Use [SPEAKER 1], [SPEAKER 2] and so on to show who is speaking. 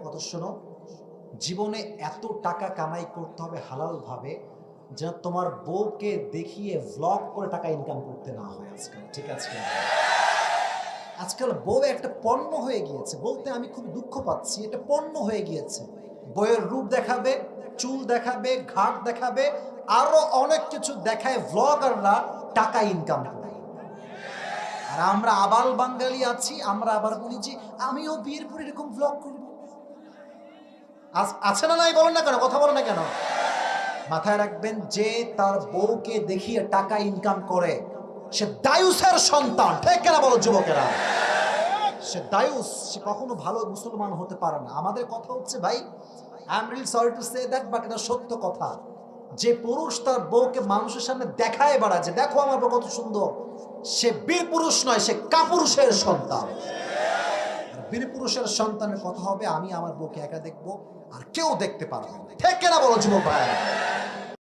[SPEAKER 1] কথা শোনো, জীবনে এত টাকা কামাই করতে হবে হালাল ভাবে যেন তোমার বউকে দেখিয়ে ভ্লগ করে টাকা ইনকাম করতে না হয় আজকাল। ঠিক আছে, আজকাল বউ একটা পণ্য হয়ে গিয়েছে, বলতে আমি খুব দুঃখ পাচ্ছি, এটা পণ্য হয়ে গিয়েছে। বউয়ের রূপ দেখাবে, চুল দেখাবে, ঘাট দেখাবে, আরো অনেক কিছু দেখায় ভ্লগাররা টাকা ইনকাম করে। আর আমরা আবাল বাঙালি আছি, আমরা আবার বলি যে আমিও বিয়ের পর এরকম ভ্লগ করব। আছে না নাই বলেন না কেন, কথা বলেন না কেন? মাথায় রাখবেন, যে তার বউকে দেখিয়ে টাকা ইনকাম করে সে দায়ুসের সন্তান। ঠিক কেনা বলো যুবকেরা? সে দায়ুস, সে কখনো ভালো মুসলমান হতে পারে না। আমাদের কথা হচ্ছে ভাই, I am really sorry to say that, but এটা সত্য কথা। যে পুরুষ তার বউকে মানুষের সামনে দেখায় বেড়ায় যে দেখো আমার বউ কত সুন্দর, সে বীর পুরুষ নয়, সে কাপুরুষের সন্তান। বীর পুরুষের সন্তানের কথা হবে আমি আমার বউকে একা দেখবো আর কেউ দেখতে পারবে না। ঠিক কেনা বলো যুবক ভাই?